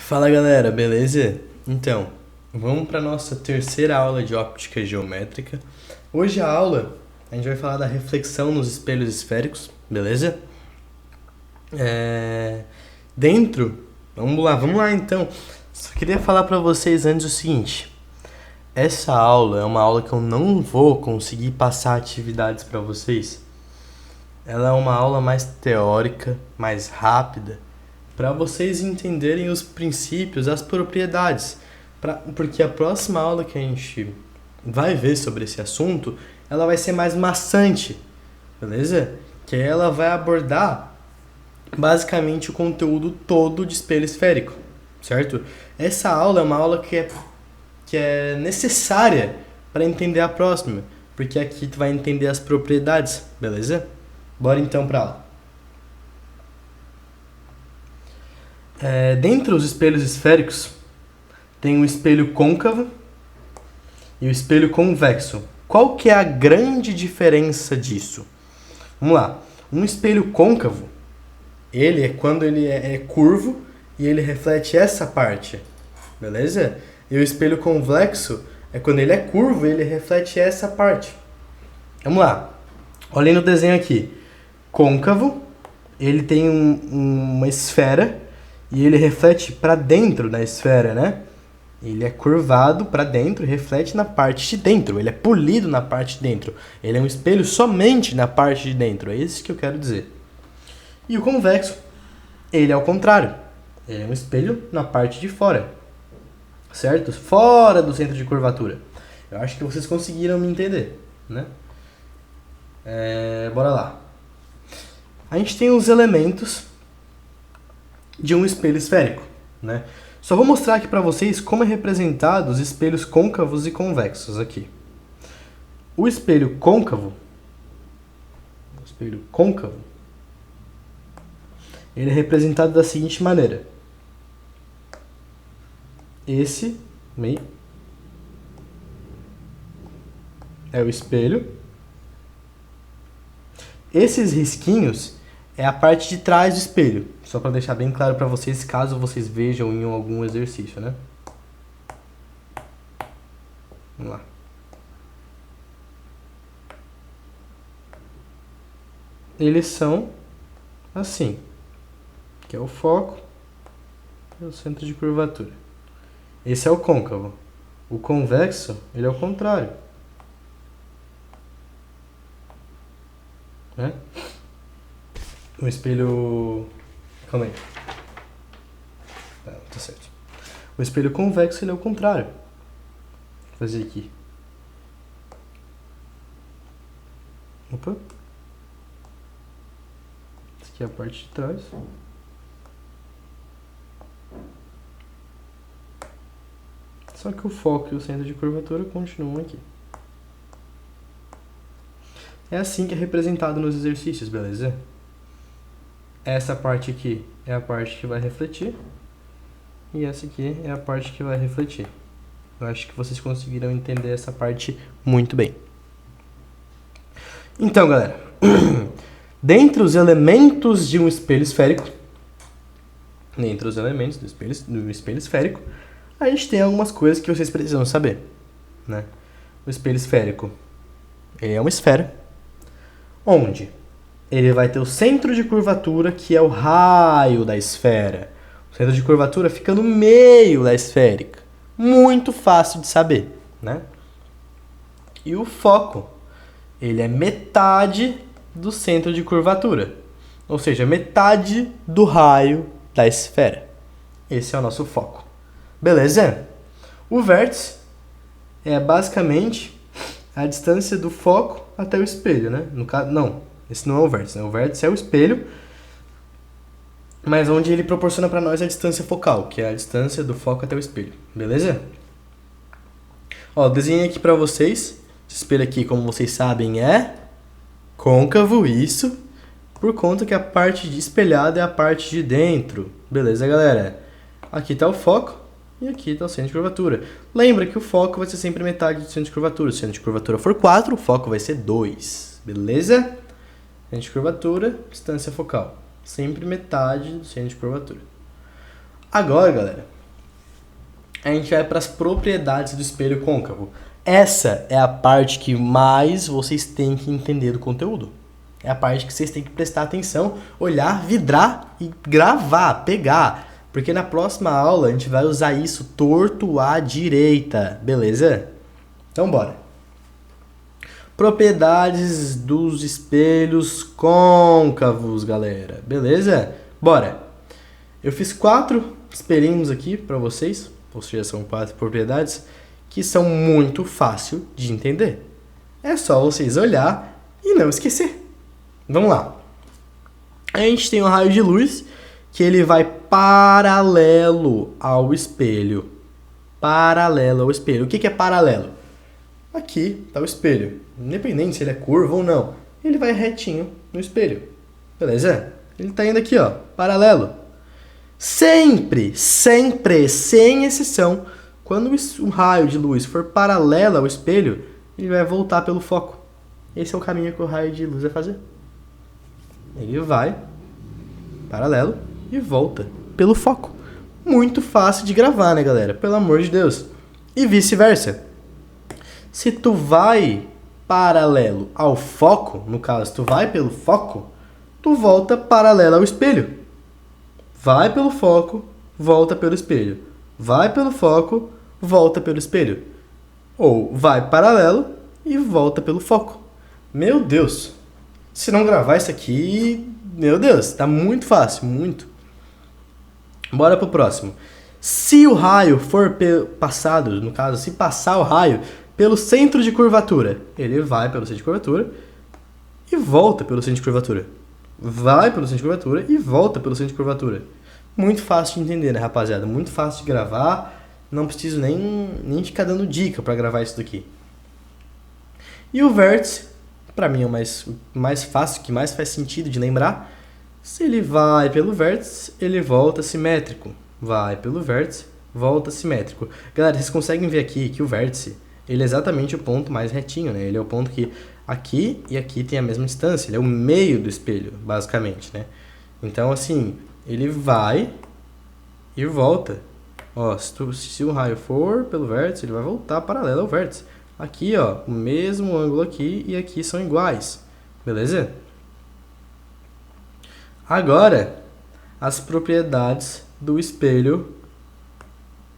Fala galera, beleza? Então, vamos para nossa terceira aula de óptica geométrica. Hoje a aula a gente vai falar da reflexão nos espelhos esféricos, beleza? Dentro, vamos lá então. Só queria falar para vocês antes o seguinte: essa aula é uma aula que eu não vou conseguir passar atividades para vocês. Ela é uma aula mais teórica, mais rápida, para vocês entenderem os princípios, as propriedades. Porque a próxima aula que a gente vai ver sobre esse assunto, ela vai ser mais maçante, beleza? Que ela vai abordar basicamente o conteúdo todo de espelho esférico, certo? Essa aula é uma aula que é necessária para entender a próxima, porque aqui tu vai entender as propriedades, beleza? Bora então para aula. Dentre os espelhos esféricos, tem o espelho côncavo e o espelho convexo. Qual que é a grande diferença disso? Vamos lá. Um espelho côncavo, ele é quando ele é curvo e ele reflete essa parte, beleza? E o espelho convexo é quando ele é curvo e ele reflete essa parte. Vamos lá. Olhem no desenho aqui. Côncavo, ele tem uma esfera e ele reflete para dentro da esfera, né? Ele é curvado para dentro e reflete na parte de dentro. Ele é polido na parte de dentro. Ele é um espelho somente na parte de dentro. É isso que eu quero dizer. E o convexo, ele é ao contrário. Ele é um espelho na parte de fora. Certo? Fora do centro de curvatura. Eu acho que vocês conseguiram me entender, né? Bora lá. A gente tem os elementos de um espelho esférico, né? Só vou mostrar aqui para vocês como é representado os espelhos côncavos e convexos aqui. O espelho côncavo, ele é representado da seguinte maneira. Esse meio é o espelho. Esses risquinhos é a parte de trás do espelho, só para deixar bem claro para vocês, caso vocês vejam em algum exercício, né? Vamos lá. Eles são assim, que é o foco e o centro de curvatura. Esse é o côncavo. O convexo, ele é o contrário, né? O espelho... Calma aí. Tá certo. O espelho convexo, ele é o contrário. Vou fazer aqui. Opa. Essa aqui é a parte de trás. Só que o foco e o centro de curvatura continuam aqui. É assim que é representado nos exercícios, beleza? Essa parte aqui é a parte que vai refletir. E essa aqui é a parte que vai refletir. Eu acho que vocês conseguiram entender essa parte muito bem. Então, galera. Dentre os elementos de um espelho esférico, dentre os elementos do espelho esférico, a gente tem algumas coisas que vocês precisam saber, né? O espelho esférico, ele é uma esfera, onde ele vai ter o centro de curvatura, que é o raio da esfera. O centro de curvatura fica no meio da esférica. Muito fácil de saber, né? E o foco, ele é metade do centro de curvatura. Ou seja, metade do raio da esfera. Esse é o nosso foco. Beleza? O vértice é basicamente a distância do foco até o espelho, né? No caso, não. Esse não é o vértice, né? O vértice é o espelho, mas onde ele proporciona para nós a distância focal, que é a distância do foco até o espelho. Beleza? Ó, desenhei aqui para vocês. Esse espelho aqui, como vocês sabem, é côncavo, isso, por conta que a parte de espelhada é a parte de dentro. Beleza, galera? Aqui está o foco e aqui está o centro de curvatura. Lembra que o foco vai ser sempre metade do centro de curvatura. Se o centro de curvatura for 4, o foco vai ser 2. Beleza? Centro de curvatura, distância focal. Sempre metade do centro de curvatura. Agora, galera, a gente vai para as propriedades do espelho côncavo. Essa é a parte que mais vocês têm que entender do conteúdo. É a parte que vocês têm que prestar atenção, olhar, vidrar e gravar, pegar. Porque na próxima aula a gente vai usar isso torto à direita, beleza? Então bora. Propriedades dos espelhos côncavos, galera. Beleza? Bora. Eu fiz 4 espelhinhos aqui para vocês, ou seja, são 4 propriedades que são muito fácil de entender. É só vocês olhar e não esquecer. Vamos lá. A gente tem um raio de luz que ele vai paralelo ao espelho. Paralelo ao espelho. O que é paralelo? Aqui está o espelho. Independente se ele é curvo ou não, ele vai retinho no espelho. Beleza? Ele está indo aqui, ó, paralelo. Sempre, sem exceção, quando um raio de luz for paralelo ao espelho, ele vai voltar pelo foco. Esse é o caminho que o raio de luz vai fazer. Ele vai paralelo e volta pelo foco. Muito fácil de gravar, né, galera? Pelo amor de Deus. E vice-versa. Se tu vai paralelo ao foco, no caso, tu vai pelo foco, tu volta paralelo ao espelho. Vai pelo foco, volta pelo espelho. Vai pelo foco, volta pelo espelho. Ou vai paralelo e volta pelo foco. Meu Deus! Se não gravar isso aqui, meu Deus, tá muito fácil, muito. Bora pro próximo. Se o raio for passado, no caso, se passar o raio pelo centro de curvatura, ele vai pelo centro de curvatura e volta pelo centro de curvatura. Vai pelo centro de curvatura e volta pelo centro de curvatura. Muito fácil de entender, né, rapaziada? Muito fácil de gravar. Não preciso nem ficar dando dica para gravar isso daqui. E o vértice, para mim é o mais fácil, que mais faz sentido de lembrar. Se ele vai pelo vértice, ele volta simétrico. Vai pelo vértice, volta simétrico. Galera, vocês conseguem ver aqui que o vértice, ele é exatamente o ponto mais retinho, né? Ele é o ponto que aqui e aqui tem a mesma distância. Ele é o meio do espelho, basicamente, né? Então, assim, ele vai e volta. Ó, se o raio for pelo vértice, ele vai voltar paralelo ao vértice. Aqui, ó, o mesmo ângulo aqui e aqui são iguais. Beleza? Agora, as propriedades do espelho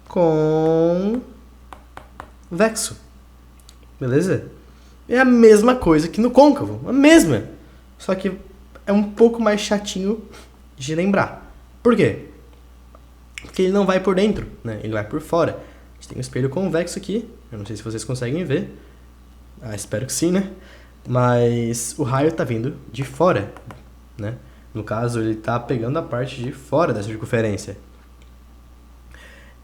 convexo. Beleza? É a mesma coisa que no côncavo. A mesma. Só que é um pouco mais chatinho de lembrar. Por quê? Porque ele não vai por dentro, né? Ele vai por fora. A gente tem um espelho convexo aqui. Eu não sei se vocês conseguem ver. Espero que sim, né? Mas o raio está vindo de fora, né? No caso, ele está pegando a parte de fora da circunferência.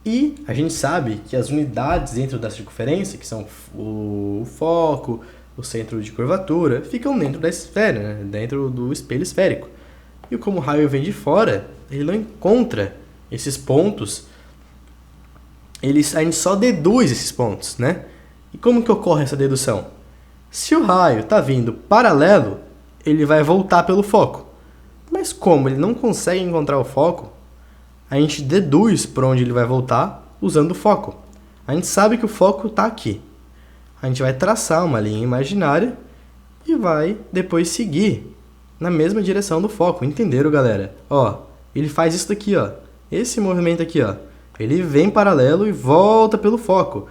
E a gente sabe que as unidades dentro da circunferência, que são o foco, o centro de curvatura, ficam dentro da esfera, né? Dentro do espelho esférico. E como o raio vem de fora, ele não encontra esses pontos, a gente só deduz esses pontos, né? E como que ocorre essa dedução? Se o raio está vindo paralelo, ele vai voltar pelo foco. Mas como ele não consegue encontrar o foco, a gente deduz por onde ele vai voltar usando o foco. A gente sabe que o foco está aqui. A gente vai traçar uma linha imaginária e vai depois seguir na mesma direção do foco. Entenderam, galera? Ó, ele faz isso daqui, ó. Esse movimento aqui, ó. Ele vem paralelo e volta pelo foco.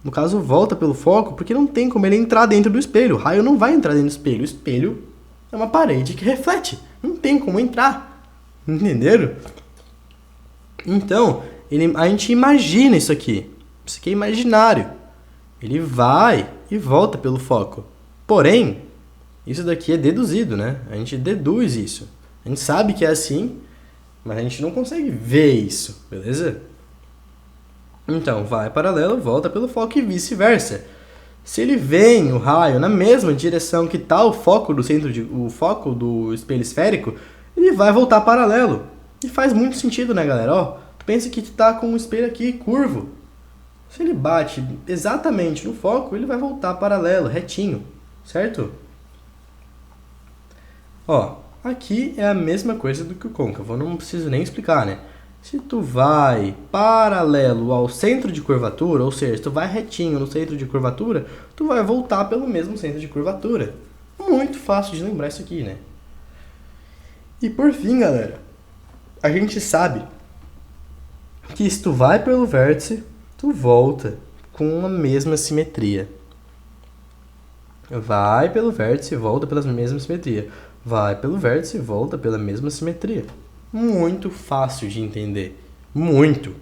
No caso, volta pelo foco porque não tem como ele entrar dentro do espelho. O raio não vai entrar dentro do espelho. O espelho é uma parede que reflete. Não tem como entrar. Entenderam? Então, a gente imagina isso aqui. Isso aqui é imaginário. Ele vai e volta pelo foco. Porém, isso daqui é deduzido, né? A gente deduz isso. A gente sabe que é assim, mas a gente não consegue ver isso, beleza? Então, vai paralelo, volta pelo foco e vice-versa. Se ele vem, o raio, na mesma direção que está o foco o foco do espelho esférico, ele vai voltar paralelo. E faz muito sentido, né, galera? Ó, tu pensa que tu tá com um espelho aqui curvo. Se ele bate exatamente no foco, ele vai voltar paralelo, retinho, certo? Ó, aqui é a mesma coisa do que o côncavo, eu não preciso nem explicar, né? Se tu vai paralelo ao centro de curvatura, ou seja, se tu vai retinho no centro de curvatura, tu vai voltar pelo mesmo centro de curvatura. Muito fácil de lembrar isso aqui, né? E por fim, galera, a gente sabe que se tu vai pelo vértice, tu volta com a mesma simetria. Vai pelo vértice e volta pela mesma simetria. Vai pelo vértice e volta pela mesma simetria. Muito fácil de entender. Muito.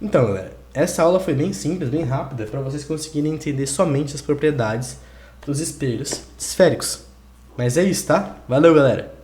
Então, galera, essa aula foi bem simples, bem rápida, para vocês conseguirem entender somente as propriedades dos espelhos esféricos. Mas é isso, tá? Valeu, galera!